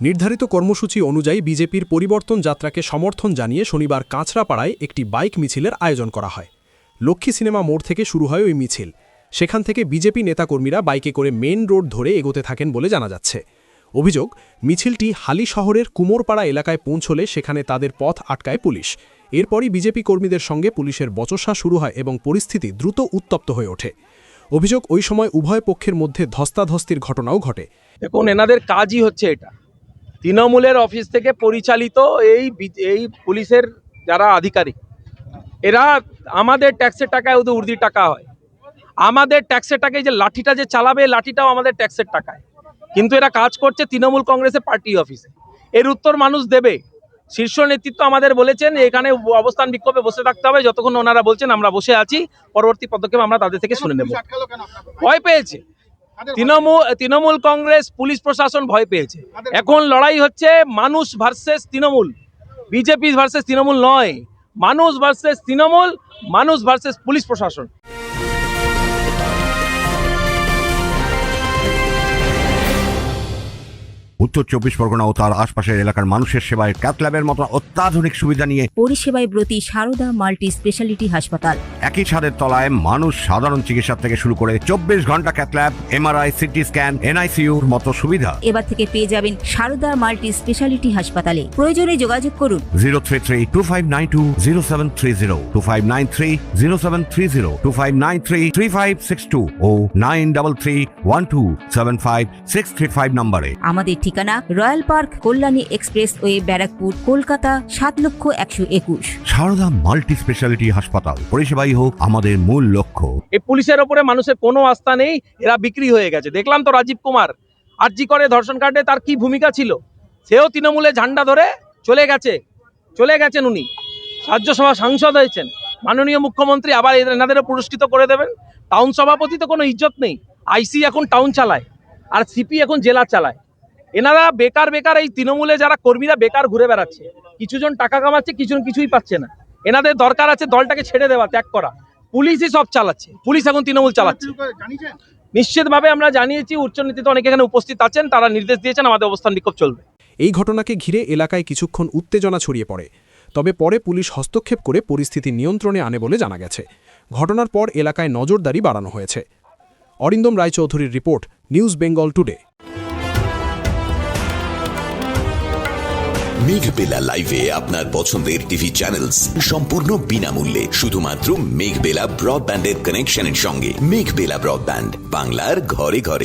নির্ধারিত কর্মসূচি অনুযায়ী বিজেপির পরিবর্তন যাত্রাকে সমর্থন জানিয়ে শনিবার কাঁচরাপাড়ায় একটি বাইক মিছিলের আয়োজন করা হয়। লক্ষ্মী সিনেমা মোড় থেকে শুরু হয় ওই মিছিল। সেখান থেকে বিজেপি নেতাকর্মীরা বাইকে করে মেইন রোড ধরে এগোতে থাকেন বলে জানা যাচ্ছে। অভিযোগ, মিছিলটি হালি শহরের কুমোরপাড়া এলাকায় পৌঁছলে সেখানে তাদের পথ আটকায় পুলিশ। এরপরই বিজেপি কর্মীদের সঙ্গে পুলিশের বচসা শুরু হয় এবং পরিস্থিতি দ্রুত উত্তপ্ত হয়ে ওঠে। অভিযোগ, ওই সময় উভয় পক্ষের মধ্যে ধস্তাধস্তির ঘটনাও ঘটে। দেখুন, এনাদের কাজই হচ্ছে এটা। তৃণমূলের অফিস থেকে পরিচালিত এই পুলিশের যারা আধিকারিক, এরা আমাদের ট্যাক্সের টাকায় ওদের উর্দি টাকা হয়। আমাদের ট্যাক্সের টাকায় যে লাঠিটা যে চালাবে, লাঠিটাও আমাদের ট্যাক্সের টাকায়। কিন্তু এরা কাজ করছে তৃণমূল কংগ্রেসের পার্টি অফিসে। এর উত্তর মানুষ দেবে। শীর্ষ নেতৃত্ব আমাদের বলেছেন এখানে অবস্থান বিক্ষোভে বসে থাকতে হবে। যতক্ষণ ওনারা বলছেন আমরা বসে আছি, পরবর্তী পদক্ষেপ আমরা তাদের থেকে শুনে নেব। ভয় পেয়েছে তৃণমূল কংগ্রেস, পুলিশ প্রশাসন ভয় পেয়েছে। এখন লড়াই হচ্ছে মানুষ versus Trinamool, BJP versus Trinamool নয়। মানুষ ভার্সেস তৃণমূল, মানুষ ভার্সেস পুলিশ প্রশাসন। উত্তর 24 পরগনা ও তার আশপাশের এলাকার মানুষের সেবায় ক্যাথ ল্যাবের মতো অত্যাধুনিক সুবিধা নিয়ে পরিষেবায় ব্রতী সারদা মাল্টি স্পেশালিটি হাসপাতাল। একই ছাদের তলায় মানুষ সাধারণ চিকিৎসা থেকে শুরু করে 24 ঘন্টা cath lab, MRI, CT scan, এনআইসিইউর মতো সুবিধা এবার থেকে পেয়ে যাবেন সারদা মাল্টি স্পেশালিটি হাসপাতালে। প্রয়োজনে যোগাযোগ করুন 033-2592-0730, 2593-0730, 2593-3562 ও 9331275635 নম্বরে। আমাদের ঠিকানা royal park, Kalyani expressway, Barrackpore, Kolkata 7,01,021। Sarada multi speciality হাসপাতাল, পরিষেবাই হোক আমাদের মূল লক্ষ্য। এই পুলিশের ওপরে মানুষের কোনো আস্থা নেই, এরা বিক্রি হয়ে গেছে। দেখলাম তো রাজীব কুমার আরজি করে ধর্ষণ কাণ্ডে তার কি ভূমিকা ছিল। সেও তৃণমূলে ঝান্ডা ধরে চলে গেছেন উনি। রাজ্যসভা সাংসদ হয়েছেন। মাননীয় মুখ্যমন্ত্রী আবার এনাদেরও পুরস্কৃত করে দেবেন। টাউন সভাপতি তো কোনো ইজ্জত নেই। আইসি এখন টাউন চালায় আর সিপি এখন জেলা চালায়। এনারা বেকার এই তৃণমূলে যারা কর্মীরা বেকার ঘুরে বেড়াচ্ছে। কিছুজন টাকা কামাচ্ছে, কিছুই পাচ্ছে না। এনাদের দরকার আছে দলটাকে ছেড়ে দেওয়া, ত্যাগ করা। পুলিশই সব চালাচ্ছে, পুলিশ এখন তৃণমূল চালাচ্ছে। নিশ্চিতভাবে আমরা জানিয়েছি, উচ্চ নেতৃত্ব অনেকে এখানে উপস্থিত আছেন, তারা নির্দেশ দিয়েছেন আমাদের অবস্থান বিক্ষোভ চলবে। এই ঘটনাকে ঘিরে এলাকায় কিছুক্ষণ উত্তেজনা ছড়িয়ে পড়ে। তবে পরে পুলিশ হস্তক্ষেপ করে পরিস্থিতি নিয়ন্ত্রণে আনে বলে জানা গেছে। ঘটনার পর এলাকায় নজরদারি বাড়ানো হয়েছে। অরিন্দম রায়চৌধুরীর রিপোর্ট, নিউজ বেঙ্গল টুডে। মেঘবেলা লাইভে আপনার পছন্দের টিভি চ্যানেলস সম্পূর্ণ বিনামূল্যে, শুধুমাত্র মেঘবেলা ব্রডব্যান্ডের কানেকশনের সঙ্গে। মেঘবেলা ব্রডব্যান্ড, বাংলার ঘরে ঘরে।